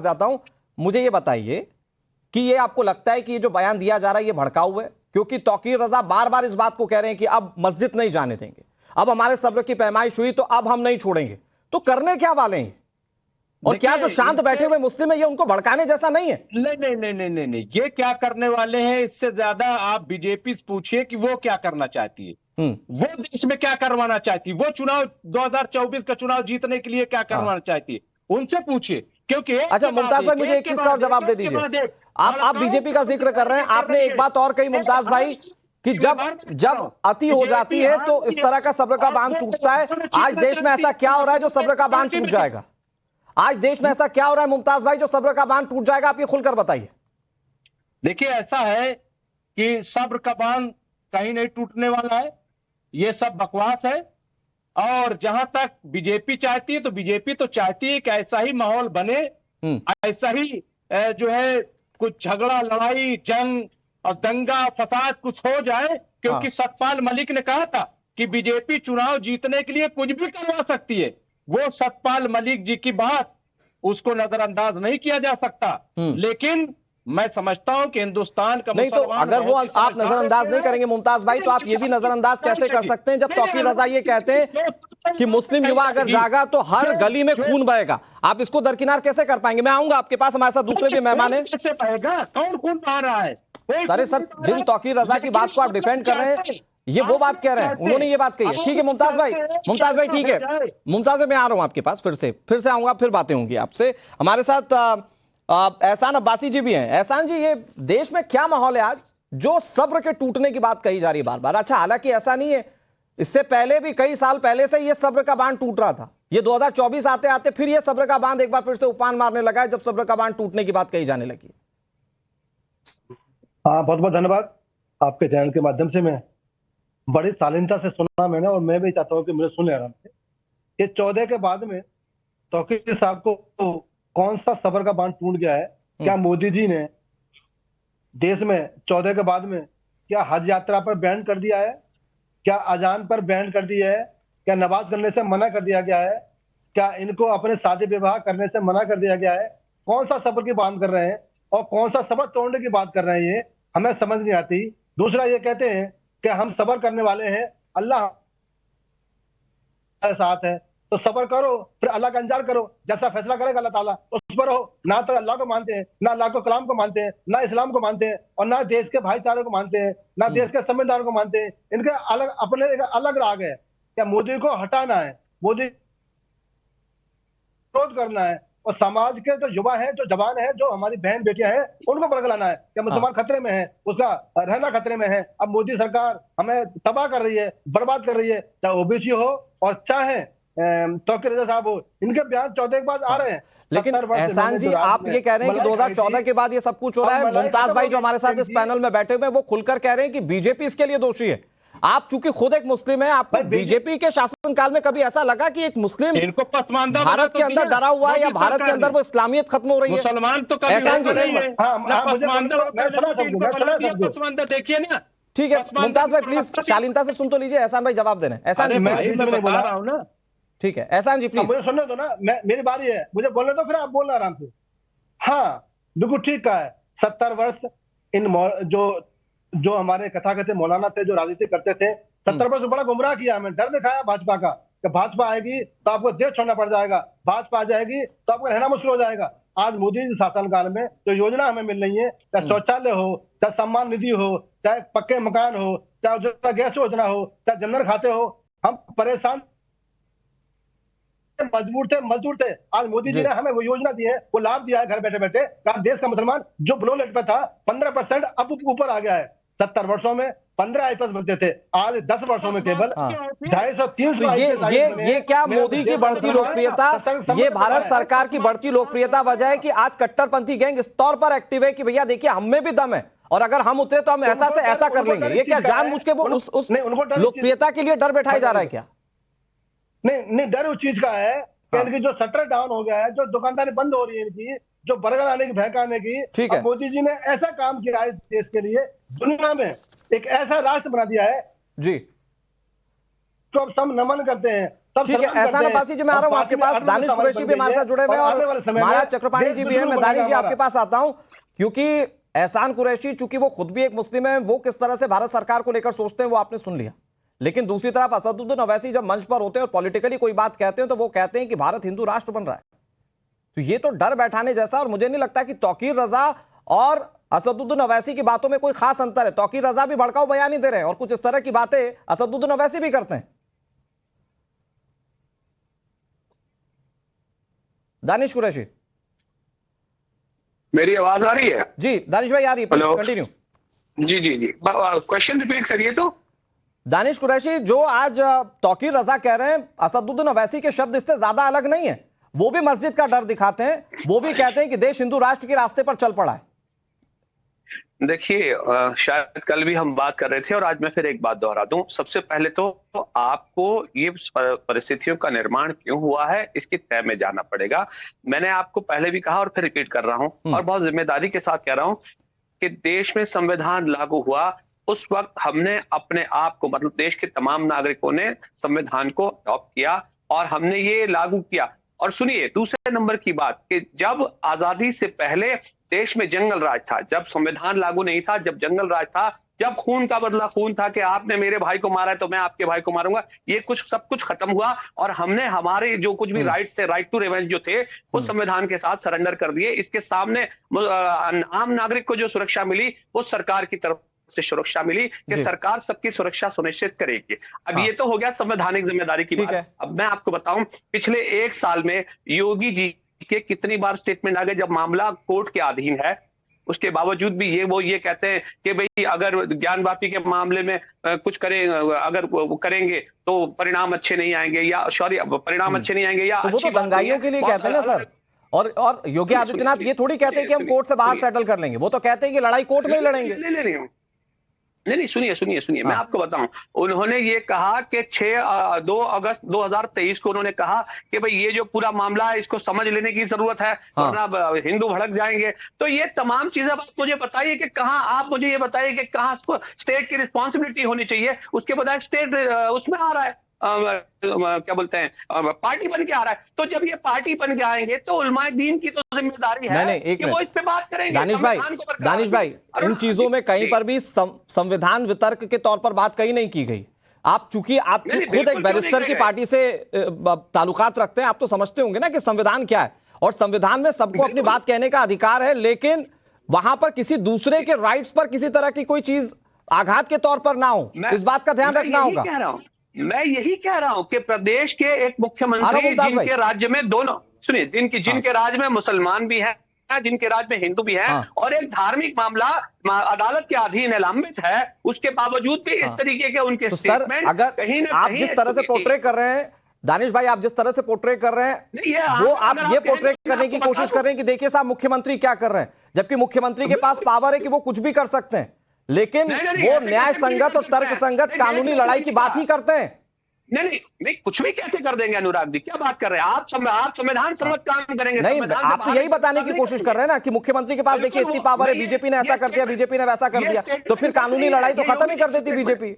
जाता हूं, मुझे ये बताइए कि ये आपको लगता है कि ये जो बयान दिया जा रहा है ये भड़काऊ है? क्योंकि तौकीर रजा बार बार इस बात को कह रहे हैं कि अब मस्जिद नहीं जाने देंगे, अब हमारे सब्र की पैमाइश हुई तो अब हम नहीं छोड़ेंगे। तो करने क्या वाले हैं? और क्या जो शांत बैठे हुए मुस्लिम है ये उनको भड़काने जैसा नहीं है? नहीं नहीं नहीं नहीं नहीं नहीं, ये क्या करने वाले हैं? इससे ज्यादा आप बीजेपी से पूछिए कि वो क्या करना चाहती है, वो देश में क्या करवाना चाहती है, वो चुनाव 2024 का चुनाव जीतने के लिए क्या करवाना चाहती है, उनसे पूछिए। क्योंकि अच्छा मुमताज भाई, मुझे एक चीज का और जवाब दे दीजिए। आप बीजेपी का जिक्र कर रहे हैं, आपने एक बात और कही मुमताज भाई कि जब अति हो जाती है तो इस तरह का सब्र का बांध टूटता है। आज देश में ऐसा क्या हो रहा है जो सब्र का बांध टूट जाएगा? आज देश में ऐसा क्या हो रहा है मुमताज भाई जो सब्र का बांध टूट जाएगा? आप ये खुलकर बताइए। देखिए, ऐसा है कि सब्र का बांध कहीं नहीं टूटने वाला है, ये सब बकवास है। और जहां तक बीजेपी चाहती है, तो बीजेपी तो चाहती है कि ऐसा ही माहौल बने, ऐसा ही जो है कुछ झगड़ा, लड़ाई, जंग और दंगा फसाद कुछ हो जाए। क्योंकि सतपाल मलिक ने कहा था कि बीजेपी चुनाव जीतने के लिए कुछ भी करवा सकती है। वो सतपाल मलिक जी की बात, उसको नजरअंदाज नहीं किया जा सकता। लेकिन मैं समझता हूं कि हिंदुस्तान का नहीं, तो अगर वो आप नजरअंदाज नहीं करेंगे मुमताज भाई, तो आप ये भी नजरअंदाज कैसे कर सकते हैं जब तौकीर रजा ये कहते हैं कि मुस्लिम युवा अगर जागा तो हर गली में खून बहेगा? आप इसको दरकिनार कैसे कर पाएंगे? मैं आऊंगा आपके पास, हमारे साथ दूसरे भी मेहमान हैं। कैसे बहेगा? कौन खून बहा रहा है? अरे सर, जिन तौकीर रजा की बात को आप डिफेंड कर रहे हैं ये वो बात कह रहे हैं, उन्होंने ये बात कही है। ठीक है मुमताज भाई, ठीक है मुमताज भाई, मैं आ रहा हूं आपके पास, फिर से आऊंगा, फिर बातें होंगी आपसे। हमारे साथ एहसान अब्बासी जी भी हैं। एहसान जी, ये देश में क्या माहौल है आज जो सब्र के टूटने की बात कही जा रही है बार बार? अच्छा, हालांकि ऐसा नहीं है, इससे पहले भी कई साल पहले से ये सब्र का बांध टूट रहा था। ये 2024 आते आते फिर ये सब्र का बांध एक बार फिर से उफान मारने लगा है, जब सब्र का बांध टूटने की बात कही जाने लगी। हाँ, बहुत बहुत धन्यवाद। आपके चैनल के माध्यम से मैं बड़ी शालीनता से सुना मैंने, और मैं भी चाहता हूँ कि मुझे सुन ले आराम से। ये 14 के बाद में तौकीर साहब को कौन सा सब्र का बांध टूट गया है? क्या मोदी जी ने देश में 14 के बाद में क्या हज यात्रा पर बैन कर दिया है? क्या अजान पर बैन कर दिया है? क्या नमाज करने से मना कर दिया गया है? क्या इनको अपने शादी विवाह करने से मना कर दिया गया है? कौन सा सब्र की बात कर रहे हैं और कौन सा सब्र तोड़ने की बात कर रहे हैं, ये हमें समझ नहीं आती। दूसरा, ये कहते हैं कि हम सब्र करने वाले हैं, अल्लाह साथ है, तो सब्र करो, फिर अल्लाह का इंतजार करो, जैसा फैसला करेगा अल्लाह ताला उस पर हो। ना तो अल्लाह को मानते हैं, ना अल्लाह को कलाम को मानते हैं, ना इस्लाम को मानते हैं, और ना देश के भाईचारे को मानते हैं, ना देश के संविधान को मानते हैं। इनके अलग अपने एक अलग राग है। क्या मोदी को हटाना है, मोदी विरोध करना है, और समाज के जो युवा है, जो जवान है, जो हमारी बहन बेटियां हैं, उनको बरगलाना है। क्या मुसलमान खतरे में है, उसका रहना खतरे में है? अब मोदी सरकार हमें तबाह कर रही है, बर्बाद कर रही है, चाहे ओबीसी हो और चाहे तौकीर रजा साहब हो। इनके बयान 14 के बाद आ रहे हैं। लेकिन एहसान जी, आप ये कह रहे हैं कि 2014 के बाद ये सब कुछ हो रहा है। मुमताज भाई जो हमारे साथ इस पैनल में बैठे हुए हैं वो खुलकर कह रहे हैं कि बीजेपी इसके लिए दोषी है। आप चूंकि खुद एक मुस्लिम है, आपको बीजेपी के शासनकाल में कभी ऐसा लगा कि एक मुस्लिम इनको पसमानदा भारत के अंदर डरा हुआ है, या भारत के अंदर वो इस्लामियत खत्म हो रही है? मुसलमान तो कभी पसमानदा देखिए ना। ठीक है मुमताज भाई, प्लीज शालीनता से सुन तो लीजिए, एहसान भाई जवाब देना है। एहसान जी मैं बता रहा हूं ना। ठीक है एहसान जी प्लीज मुझे सुनने दो ना, मेरी बारी है, मुझे बोलने दो, फिर आप बोलना आराम से। हाँ, बिल्कुल ठीक कहा है। 70 वर्ष इन जो हमारे कथाकथित मौलाना थे, जो राजनीति करते थे, 70 वर्ष बड़ा गुमराह किया हमें, डर दिखाया भाजपा का कि भाजपा आएगी तो आपको देश छोड़ना पड़ जाएगा, भाजपा आ जाएगी तो आपको रहना मुश्किल हो जाएगा। आज मोदी जी शासनकाल में जो योजना हमें मिल रही है, चाहे शौचालय हो, चाहे सम्मान निधि हो, चाहे पक्के मकान हो, चाहे उज्ज्वला गैस योजना हो, चाहे जनधन खाते हो, हम परेशान मजदूर थे। आज मोदी जी ने हमें वो योजना दी है, वो लाभ दिया है घर बैठे बैठे। देश का मुसलमान जो ब्लो रेट पे था 15% अब ऊपर आ गया है। 70 वर्षों में 15 आईपीएस बनते थे, आज 10 वर्षों में केवल 250-300। ये क्या मोदी की बढ़ती लोकप्रियता, ये भारत सरकार की बढ़ती लोकप्रियता वजह है कि आज कट्टरपंथी गैंग इस तौर पर एक्टिव है कि भैया देखिए हम में भी दम है, और अगर हम उतरे तो हम ऐसा से ऐसा कर लेंगे? ये क्या जानबूझ के वो उस लोकप्रियता के लिए डर बैठाया जा रहा है क्या? नहीं, डर उस चीज का है कि इनकी जो शटर डाउन हो गया है, जो दुकानदारी बंद हो रही है इनकी, जो बर्गर आने की भहकाने की, ठीक है। मोदी जी ने ऐसा काम किया है देश के लिए, दुनिया में एक ऐसा राष्ट्र बना दिया है जी, तो अब सब नमन करते हैं। सब ठीक है, शर्म करते एहसान हैं। अब्बासी जी मैं आ और रहा हूं आपके पार्टी में पास, 8 दानिश साल कुरैशी भी हमारे साथ जुड़े हुए हैं आने वाले और समय में महाराज चक्रपाणी जी भी हैं। मैं दानिश जी आपके पास आता हूं, क्योंकि एहसान कुरैशी चूंकि वो खुद भी एक मुस्लिम है, वो किस तरह से भारत सरकार को लेकर सोचते हैं वो आपने सुन लिया, लेकिन दूसरी तरफ असदुद्दीन ओवैसी जब मंच पर होते हैं और पॉलिटिकली कोई बात कहते हैं तो वो कहते हैं कि भारत हिंदू राष्ट्र बन रहा है। तो ये तो डर बैठाने जैसा, और मुझे नहीं लगता कि तौकीर रजा और असदुद्दीन ओवैसी की बातों में कोई खास अंतर है। तौकीर रजा भी भड़काऊ बयान ही दे रहे हैं और कुछ इस तरह की बातें असदुद्दीन ओवैसी भी करते हैं। दानिश कुरैशी, मेरी आवाज आ रही है? जी दानिश भाई आ रही है, प्लीज हेलो। कंटिन्यू। जी जी जी, क्वेश्चन रिपीट करिए तो। दानिश कुरैशी, जो आज तौकीर रजा कह रहे हैं असदुद्दीन ओवैसी के शब्द इससे ज्यादा अलग नहीं है। वो भी मस्जिद का डर दिखाते हैं, वो भी कहते हैं कि देश हिंदू राष्ट्र के रास्ते पर चल पड़ा है। देखिए, शायद कल भी हम बात कर रहे थे और आज मैं फिर एक बात दोहरा दूं। सबसे पहले तो आपको ये परिस्थितियों का निर्माण क्यों हुआ है इसकी तय में जाना पड़ेगा। मैंने आपको पहले भी कहा और फिर रिपीट कर रहा हूं और बहुत जिम्मेदारी के साथ कह रहा हूं कि देश में संविधान लागू हुआ उस वक्त हमने अपने आप को, मतलब देश के तमाम नागरिकों ने संविधान को अडॉप्ट किया और हमने ये लागू किया। और सुनिए दूसरे नंबर की बात कि जब आजादी से पहले देश में जंगल राज था, जब संविधान लागू नहीं था, जब जंगल राज था, जब खून का बदला खून था कि आपने मेरे भाई को मारा है तो मैं आपके भाई को मारूंगा, ये कुछ सब कुछ खत्म हुआ और हमने हमारे जो कुछ भी राइट्स थे, राइट टू रिवेंज जो थे, वो संविधान के साथ सरेंडर कर दिए। इसके सामने आम नागरिक को जो सुरक्षा मिली वो सरकार की तरफ से सुरक्षा मिली कि सरकार सबकी सुरक्षा सुनिश्चित करेगी। अब ये तो हो गया संवैधानिक जिम्मेदारी की बात। अब मैं आपको बताऊं, पिछले 1 साल में योगी जी के कितनी बार स्टेटमेंट आ गए जब मामला कोर्ट के अधीन है, उसके बावजूद भी ये कहते हैं कि भाई अगर ज्ञान वापी के मामले में कुछ करें, अगर वो करेंगे तो परिणाम अच्छे नहीं आएंगे, या सॉरी परिणाम अच्छे नहीं आएंगे, या तो वो तो दंगाइयों के लिए कहते हैं ना सर। और योगी आदित्यनाथ ये थोड़ी कहते हैं कि हम कोर्ट से बाहर सेटल कर लेंगे, वो तो कहते हैं कि लड़ाई कोर्ट में ही लड़ेंगे। नहीं, सुनिए मैं आपको बताऊं, उन्होंने ये कहा कि 2 अगस्त 2023 को उन्होंने कहा कि भाई ये जो पूरा मामला है इसको समझ लेने की जरूरत है वरना हिंदू भड़क जाएंगे। तो ये तमाम चीजें आप मुझे बताइए कि कहां, आप मुझे ये बताइए कि कहां स्टेट की रिस्पॉन्सिबिलिटी होनी चाहिए, उसके बजाय स्टेट उसमें आ रहा है, क्या बोलते हैं, पार्टी बन के आ रहा है। तो जब ये पार्टी बन के आएंगे तो उलमाए दीन की तो जिम्मेदारी है नहीं, कि वो इस पे बात करेंगे। दानिश भाई इन चीजों में कहीं पर भी संविधान वितर्क के तौर पर बात कहीं नहीं की गई। आप चूंकि आप खुद एक बैरिस्टर की पार्टी से ताल्लुकात रखते हैं, आप तो समझते होंगे ना कि संविधान क्या है, और संविधान में सबको अपनी बात कहने का अधिकार है, लेकिन वहां पर किसी दूसरे के राइट्स पर किसी तरह की कोई चीज आघात के तौर पर ना हो, इस बात का ध्यान रखना होगा। मैं यही कह रहा हूं कि प्रदेश के एक मुख्यमंत्री जिनके राज्य में दोनों, सुनिए, जिनके राज्य में मुसलमान भी हैं, जिनके राज्य में हिंदू भी हैं, और एक धार्मिक मामला अदालत के अधीन लंबित है, उसके बावजूद भी इस तरीके के उनके स्टेटमेंट, अगर कहीं ना आप जिस तरह से पोर्ट्रे कर रहे हैं दानिश भाई, आप जिस तरह से पोर्ट्रे कर रहे हैं वो आप ये पोर्ट्रे करने की कोशिश कर रहे हैं कि देखिए साहब मुख्यमंत्री क्या कर रहे हैं, जबकि मुख्यमंत्री के पास पावर है कि वो कुछ भी कर सकते हैं, लेकिन वो न्याय संगत और तर्क संगत कानूनी लड़ाई की बात ही करते हैं। नहीं, कुछ भी कैसे कर देंगे अनुराग जी, क्या बात कर रहे हैं आप? संविधान सम्मत काम करेंगे। नहीं, आप तो यही बताने की कोशिश कर रहे हैं ना कि मुख्यमंत्री के पास देखिए इतनी पावर है, बीजेपी ने ऐसा कर दिया, बीजेपी ने वैसा कर दिया, तो फिर कानूनी लड़ाई तो खत्म ही कर देती बीजेपी।